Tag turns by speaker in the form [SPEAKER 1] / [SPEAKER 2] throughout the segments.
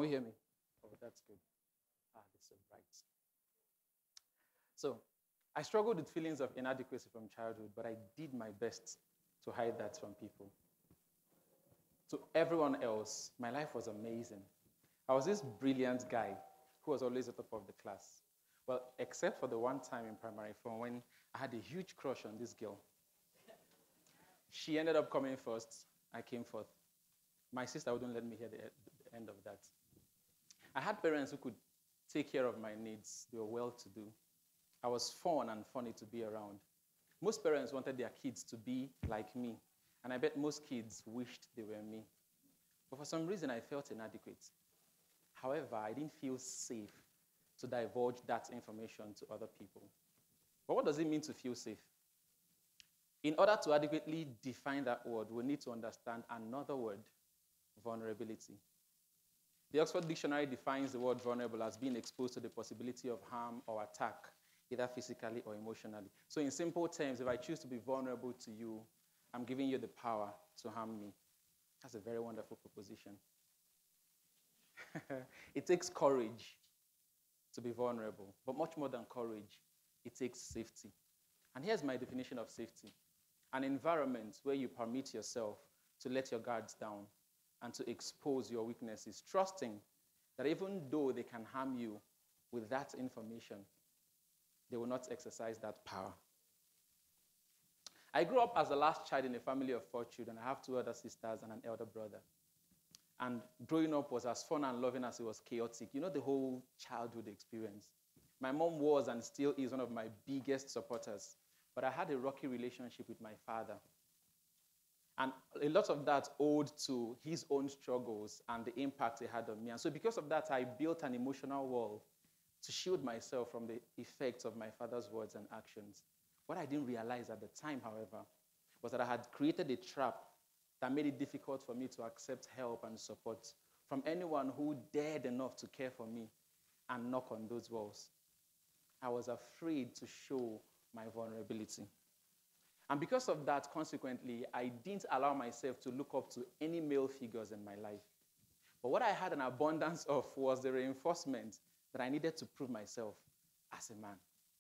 [SPEAKER 1] Can we hear me? Oh, that's good. This is so bright. So, I struggled with feelings of inadequacy from childhood, but I did my best to hide that from people. To everyone else, my life was amazing. I was this brilliant guy who was always at the top of the class. Well, except for the one time in primary 4 when I had a huge crush on this girl. She ended up coming first. I came fourth. My sister wouldn't let me hear the end of that. I had parents who could take care of my needs. They were well-to-do. I was fun and funny to be around. Most parents wanted their kids to be like me, and I bet most kids wished they were me. But for some reason, I felt inadequate. However, I didn't feel safe to divulge that information to other people. But what does it mean to feel safe? In order to adequately define that word, we need to understand another word, vulnerability. The Oxford Dictionary defines the word vulnerable as being exposed to the possibility of harm or attack, either physically or emotionally. So in simple terms, if I choose to be vulnerable to you, I'm giving you the power to harm me. That's a very wonderful proposition. It takes courage to be vulnerable, but much more than courage, it takes safety. And here's my definition of safety. An environment where you permit yourself to let your guards down and to expose your weaknesses, trusting that even though they can harm you with that information, they will not exercise that power. I grew up as the last child in a family of 4 children. I have 2 other sisters and an elder brother. And growing up was as fun and loving as it was chaotic. You know, the whole childhood experience. My mom was and still is one of my biggest supporters. But I had a rocky relationship with my father. And a lot of that owed to his own struggles and the impact he had on me. And so because of that, I built an emotional wall to shield myself from the effects of my father's words and actions. What I didn't realize at the time, however, was that I had created a trap that made it difficult for me to accept help and support from anyone who dared enough to care for me and knock on those walls. I was afraid to show my vulnerability. And because of that, consequently, I didn't allow myself to look up to any male figures in my life. But what I had an abundance of was the reinforcement that I needed to prove myself as a man.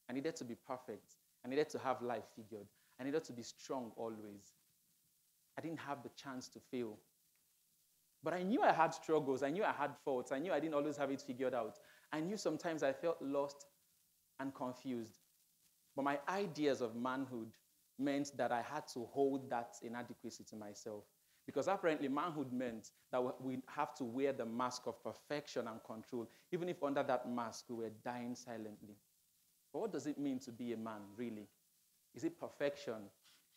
[SPEAKER 1] I needed to be perfect. I needed to have life figured. I needed to be strong always. I didn't have the chance to fail. But I knew I had struggles. I knew I had faults. I knew I didn't always have it figured out. I knew sometimes I felt lost and confused. But my ideas of manhood meant that I had to hold that inadequacy to myself. Because apparently manhood meant that we have to wear the mask of perfection and control, even if under that mask we were dying silently. But what does it mean to be a man, really? Is it perfection?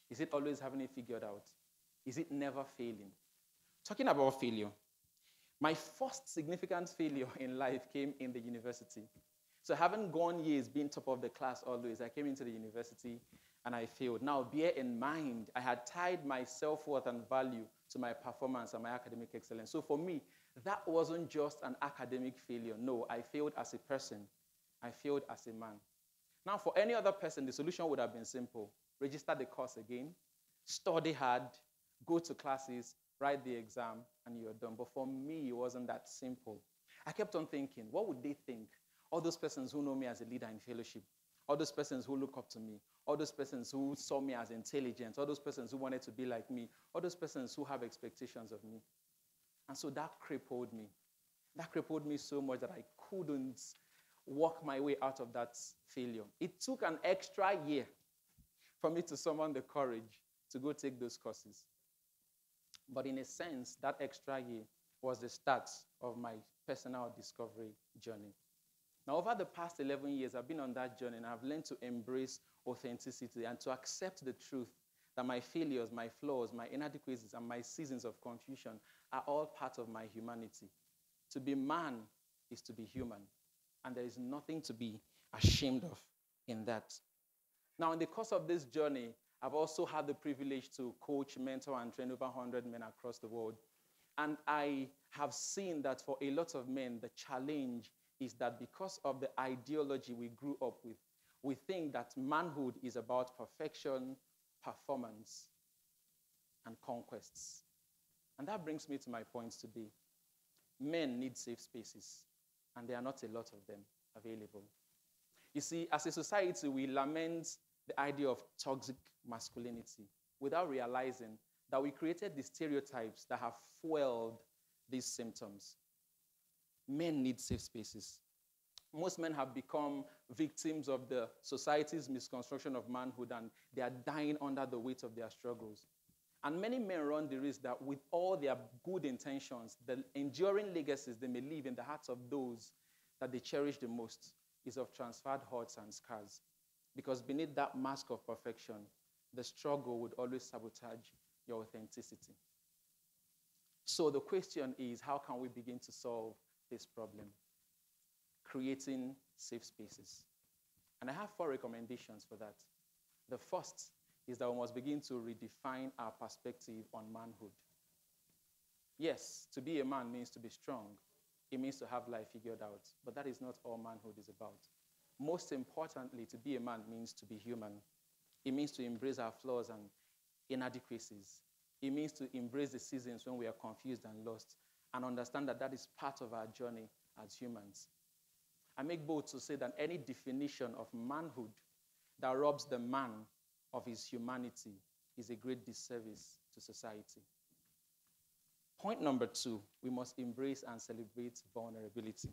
[SPEAKER 1] Is it always having it figured out? Is it never failing? Talking about failure, my first significant failure in life came in the university. So having gone years being top of the class always, I came into the university and I failed. Now, bear in mind, I had tied my self-worth and value to my performance and my academic excellence. So for me, that wasn't just an academic failure. No, I failed as a person. I failed as a man. Now, for any other person, the solution would have been simple. Register the course again, study hard, go to classes, write the exam, and you're done. But for me, it wasn't that simple. I kept on thinking, what would they think? All those persons who know me as a leader in fellowship, all those persons who look up to me, all those persons who saw me as intelligent, all those persons who wanted to be like me, all those persons who have expectations of me. And so that crippled me. That crippled me so much that I couldn't work my way out of that failure. It took an extra year for me to summon the courage to go take those courses. But in a sense, that extra year was the start of my personal discovery journey. Now, over the past 11 years, I've been on that journey, and I've learned to embrace authenticity and to accept the truth that my failures, my flaws, my inadequacies, and my seasons of confusion are all part of my humanity. To be man is to be human, and there is nothing to be ashamed of in that. Now, in the course of this journey, I've also had the privilege to coach, mentor, and train over 100 men across the world. And I have seen that for a lot of men, the challenge is that because of the ideology we grew up with, we think that manhood is about perfection, performance, and conquests. And that brings me to my points today. Men need safe spaces, and there are not a lot of them available. You see, as a society, we lament the idea of toxic masculinity without realizing that we created the stereotypes that have fueled these symptoms. Men need safe spaces. Most men have become victims of the society's misconstruction of manhood, and they are dying under the weight of their struggles. And many men run the risk that with all their good intentions, the enduring legacies they may leave in the hearts of those that they cherish the most is of transferred hurts and scars. Because beneath that mask of perfection, the struggle would always sabotage your authenticity. So the question is, how can we begin to solve this problem? Creating safe spaces. And I have 4 recommendations for that. The first is that we must begin to redefine our perspective on manhood. Yes, to be a man means to be strong. It means to have life figured out. But that is not all manhood is about. Most importantly, to be a man means to be human. It means to embrace our flaws and inadequacies. It means to embrace the seasons when we are confused and lost and understand that that is part of our journey as humans. I make bold to say that any definition of manhood that robs the man of his humanity is a great disservice to society. Point number 2, we must embrace and celebrate vulnerability.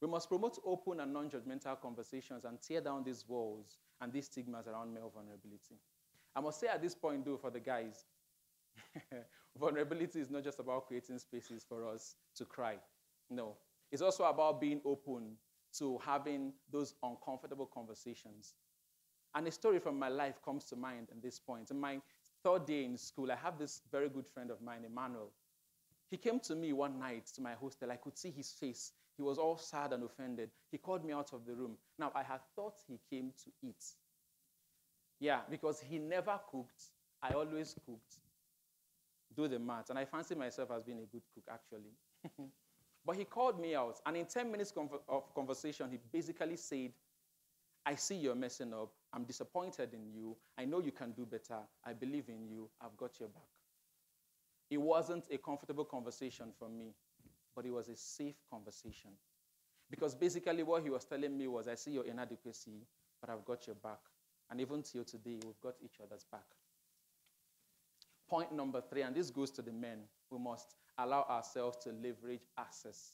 [SPEAKER 1] We must promote open and non-judgmental conversations and tear down these walls and these stigmas around male vulnerability. I must say at this point, though, for the guys, vulnerability is not just about creating spaces for us to cry. No, it's also about being open to having those uncomfortable conversations. And a story from my life comes to mind at this point. In my 3rd day in school, I have this very good friend of mine, Emmanuel. He came to me one night to my hostel. I could see his face. He was all sad and offended. He called me out of the room. Now, I had thought he came to eat. Yeah, because he never cooked. I always cooked. Do the math. And I fancy myself as being a good cook, actually. But he called me out. And in 10 minutes of conversation, he basically said, I see you're messing up. I'm disappointed in you. I know you can do better. I believe in you. I've got your back. It wasn't a comfortable conversation for me, but it was a safe conversation. Because basically what he was telling me was, I see your inadequacy, but I've got your back. And even till today, we've got each other's back. Point number 3, and this goes to the men, we must allow ourselves to leverage access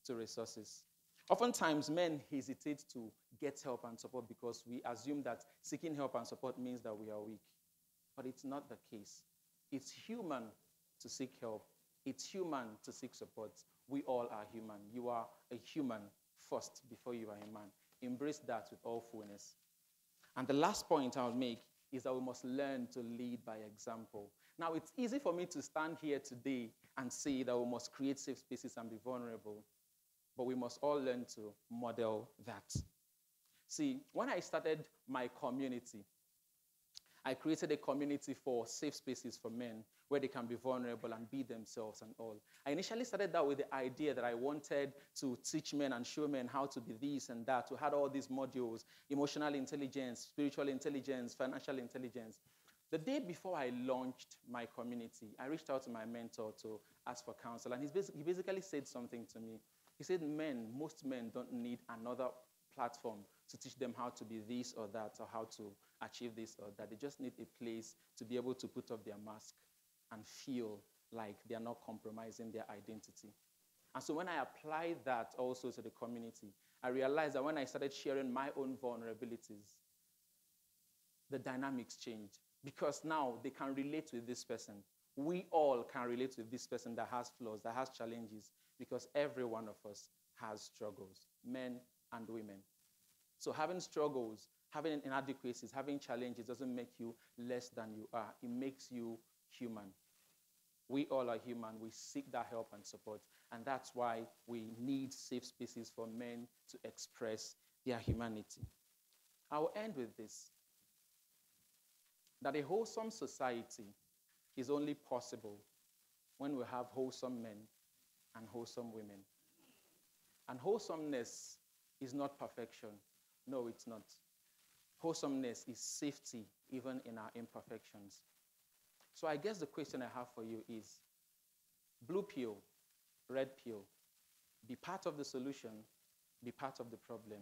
[SPEAKER 1] to resources. Oftentimes, men hesitate to get help and support because we assume that seeking help and support means that we are weak. But it's not the case. It's human to seek help. It's human to seek support. We all are human. You are a human first before you are a man. Embrace that with all fullness. And the last point I'll make is that we must learn to lead by example. Now, it's easy for me to stand here today and say that we must create safe spaces and be vulnerable, but we must all learn to model that. See, when I started my community, I created a community for safe spaces for men where they can be vulnerable and be themselves and all. I initially started that with the idea that I wanted to teach men and show men how to be this and that. We had all these modules: emotional intelligence, spiritual intelligence, financial intelligence. The day before I launched my community, I reached out to my mentor to ask for counsel, and he basically said something to me. He said, most men don't need another platform to teach them how to be this or that, or how to achieve this or that. They just need a place to be able to put off their mask and feel like they are not compromising their identity. And so when I applied that also to the community, I realized that when I started sharing my own vulnerabilities, the dynamics changed. Because now they can relate with this person. We all can relate with this person that has flaws, that has challenges, because every one of us has struggles, men and women. So having struggles, having inadequacies, having challenges doesn't make you less than you are. It makes you human. We all are human. We seek that help and support. And that's why we need safe spaces for men to express their humanity. I will end with this: that a wholesome society is only possible when we have wholesome men and wholesome women. And wholesomeness is not perfection. No, it's not. Wholesomeness is safety, even in our imperfections. So I guess the question I have for you is, blue pill, red pill. Be part of the solution, be part of the problem.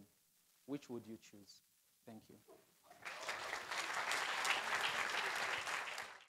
[SPEAKER 1] Which would you choose? Thank you.